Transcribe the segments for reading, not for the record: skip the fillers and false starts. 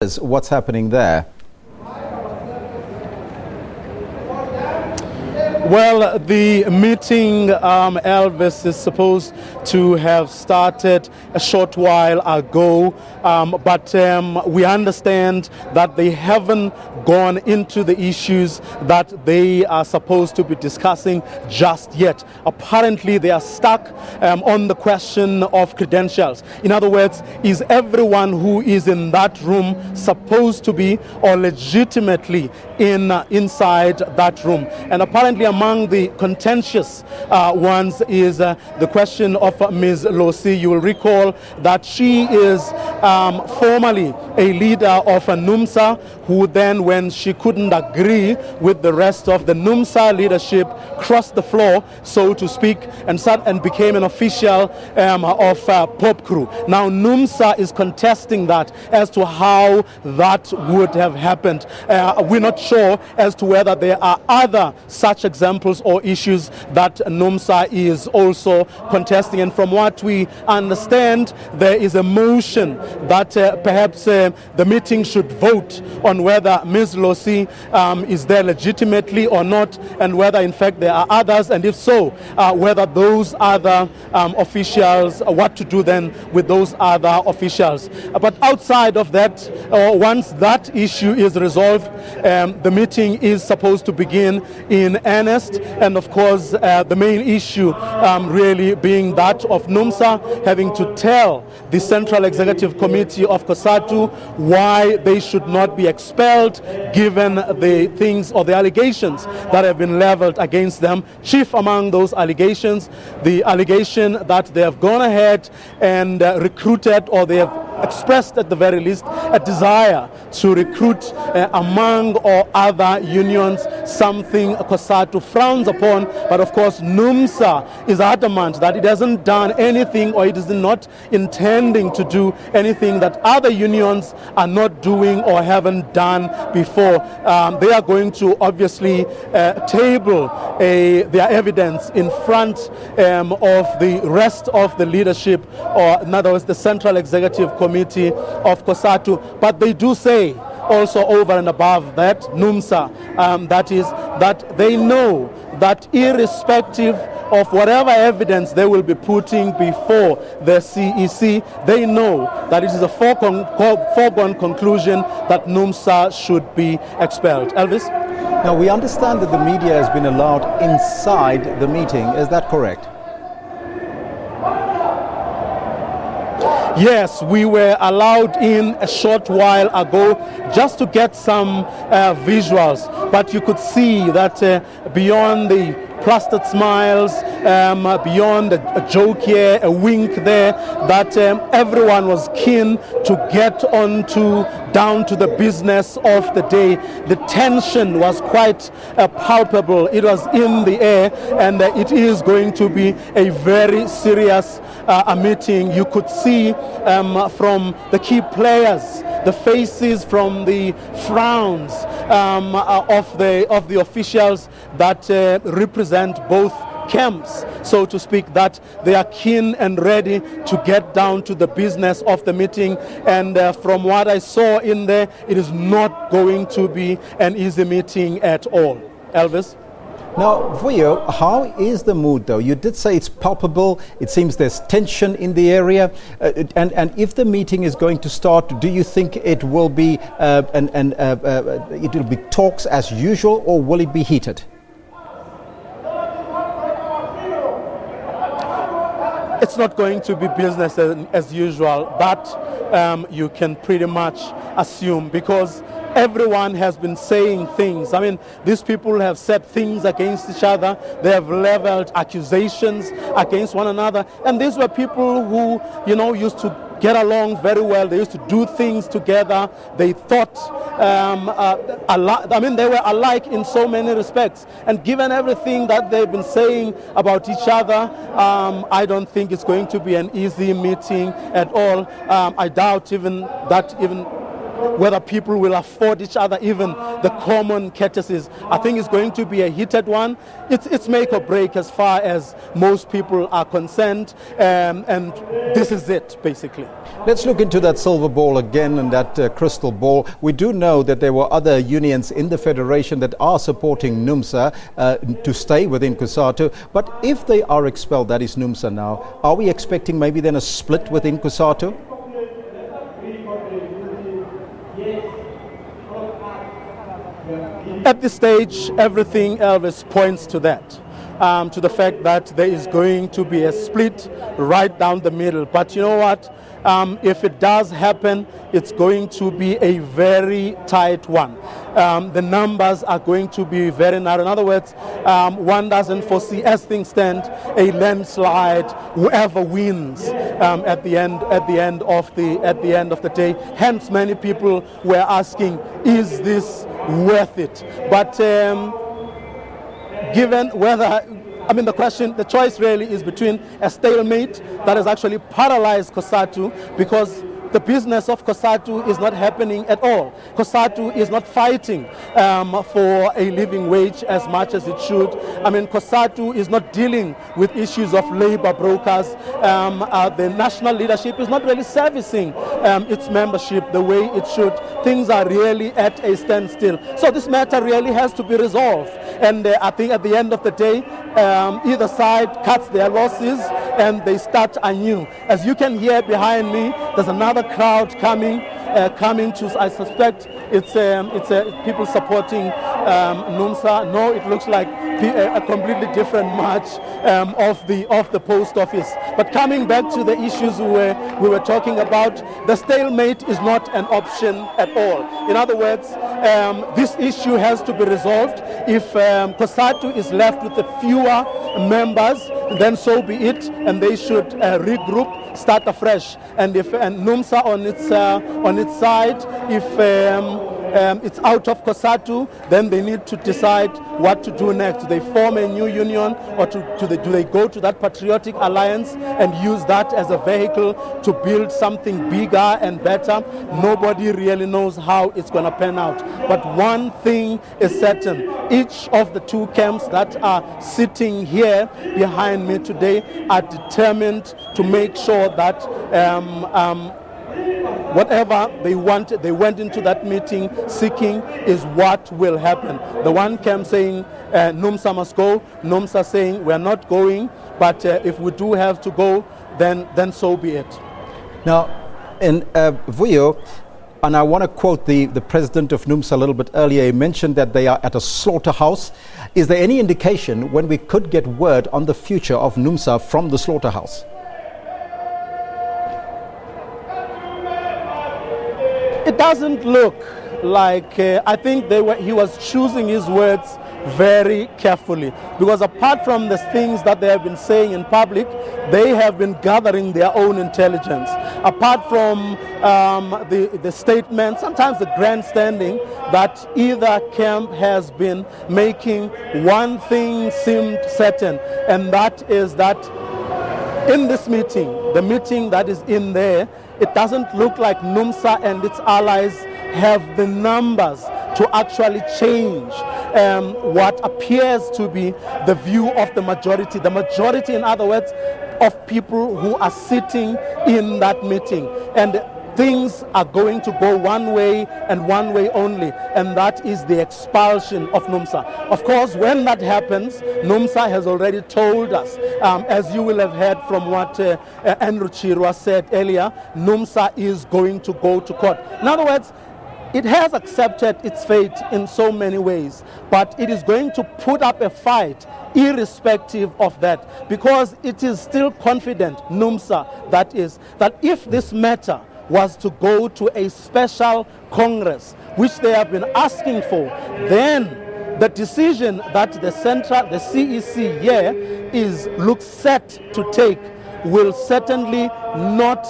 What's happening there? Well, the meeting, Elvis, is supposed to have started a short while ago, but we understand that they haven't gone into the issues that they are supposed to be discussing just yet. Apparently, they are stuck on the question of credentials. In other words, is everyone who is in that room supposed to be or legitimately inside that room? And apparently, among the contentious ones is the question of Ms. Losi. You will recall that she is formerly a leader of Numsa, who then, when she couldn't agree with the rest of the Numsa leadership, crossed the floor, so to speak, and became an official of Pop Crew. Now, Numsa is contesting that as to how that would have happened. We're not sure as to whether there are other such examples or issues that Numsa is also contesting. And from what we understand, there is a motion that perhaps the meeting should vote on whether Ms. Losi is there legitimately or not, and whether in fact there are others, and if so, whether those other officials, what to do then with those other officials. But outside of that, once that issue is resolved, the meeting is supposed to begin in earnest, and of course the main issue really being that of Numsa having to tell the Central Executive Committee of Cosatu why they should not be expelled given the things or the allegations that have been leveled against them. Chief among those allegations, the allegation that they have gone ahead and recruited, or they have expressed at the very least a desire to recruit among or other unions, something Cosatu frowns upon. But of course Numsa is adamant that it hasn't done anything, or it is not intending to do anything that other unions are not doing or haven't done before. They are going to obviously table their evidence in front of the rest of the leadership, or in other words the Central Executive Committee of Cosatu. But they do say also, over and above that, Numsa, that is that they know that irrespective of whatever evidence they will be putting before the CEC, they know that it is a foregone conclusion that Numsa should be expelled. Elvis? Now, we understand that the media has been allowed inside the meeting. Is that correct? Yes, we were allowed in a short while ago just to get some visuals, but you could see that beyond the plastered smiles, beyond a joke here, a wink there, that everyone was keen to get down to the business of the day. The tension was quite palpable. It was in the air, and it is going to be a very serious meeting. You could see from the key players, the faces, from the frowns of the officials that represent both camps, so to speak, that they are keen and ready to get down to the business of the meeting. And from what I saw in there, it is not going to be an easy meeting at all. Elvis? Now, Vuyo, how is the mood though? You did say it's palpable. It seems there's tension in the area. And if the meeting is going to start, do you think it will be it will be talks as usual, or will it be heated? It's not going to be business as usual. That you can pretty much assume, because everyone has been saying things. I mean, these people have said things against each other. They have leveled accusations against one another. And these were people who, used to get along very well. They used to do things together. They thought they were alike in so many respects. And given everything that they've been saying about each other, I don't think it's going to be an easy meeting at all. I doubt even whether people will afford each other even the common courtesies. I think it's going to be a heated one. It's make or break as far as most people are concerned, and this is it, basically. Let's look into that silver ball again and that crystal ball. We do know that there were other unions in the federation that are supporting Numsa to stay within Cosatu, but if they are expelled, that is Numsa now, are we expecting maybe then a split within Cosatu? At this stage, everything, Elvis, points to that, to the fact that there is going to be a split right down the middle. But you know what? If it does happen, it's going to be a very tight one. The numbers are going to be very narrow. In other words, one doesn't foresee, as things stand, a landslide. Whoever wins at the end of the day. Hence, many people were asking, "Is this worth it?" But given whether, I mean, the choice really is between a stalemate that has actually paralyzed Cosatu, because the business of Cosatu is not happening at all. Cosatu is not fighting for a living wage as much as it should. I mean, Cosatu is not dealing with issues of labor brokers. The national leadership is not really servicing its membership the way it should. Things are really at a standstill. So this matter really has to be resolved. And I think at the end of the day, either side cuts their losses and they start anew. As you can hear behind me, there's another crowd coming to, I suspect it's people supporting Numsa. No, it looks like a completely different march of the post office. But coming back to the issues we were talking about, the stalemate is not an option at all. In other words, this issue has to be resolved. If Cosatu is left with fewer members, then so be it, and they should regroup, start afresh. And if Numsa on its side, if it's out of Cosatu, then they need to decide what to do next. Do they form a new union, or do they go to that patriotic alliance and use that as a vehicle to build something bigger and better? Nobody really knows how it's going to pan out. But one thing is certain: each of the two camps that are sitting here behind me today are determined to make sure that whatever they went into that meeting seeking is what will happen. The one camp saying Numsa must go, Numsa saying we're not going, but if we do have to go, then so be it. Now, in Vuyo, and I want to quote the president of Numsa a little bit earlier, he mentioned that they are at a slaughterhouse. Is there any indication when we could get word on the future of Numsa from the slaughterhouse? It doesn't look like, I think he was choosing his words very carefully, because apart from the things that they have been saying in public, they have been gathering their own intelligence. Apart from the statement, sometimes the grandstanding, that either camp has been making, one thing seemed certain, and that is that in this meeting, the meeting that is in there, it doesn't look like Numsa and its allies have the numbers to actually change what appears to be the view of the majority. The majority, in other words, of people who are sitting in that meeting. And things are going to go one way and one way only, and that is the expulsion of Numsa. Of course, when that happens, Numsa has already told us, as you will have heard from what Andrew Chirwa said earlier, Numsa is going to go to court. In other words, it has accepted its fate in so many ways, but it is going to put up a fight irrespective of that, because it is still confident, Numsa that is, that if this matter was to go to a special Congress, which they have been asking for, then the decision that the CEC here looks set to take will certainly not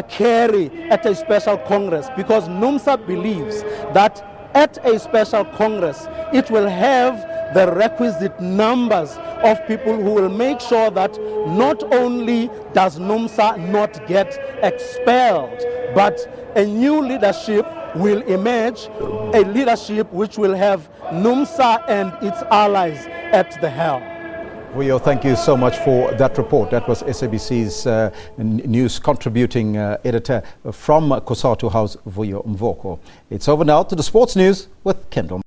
carry at a special Congress, because Numsa believes that at a special Congress it will have the requisite numbers of people who will make sure that not only does Numsa not get expelled, but a new leadership will emerge a leadership which will have Numsa and its allies at the helm. Vuyo, thank you so much for that report. That was SABC's news contributing editor from Cosatu House, Vuyo Mvoko. It's over now to the sports news with Kendall.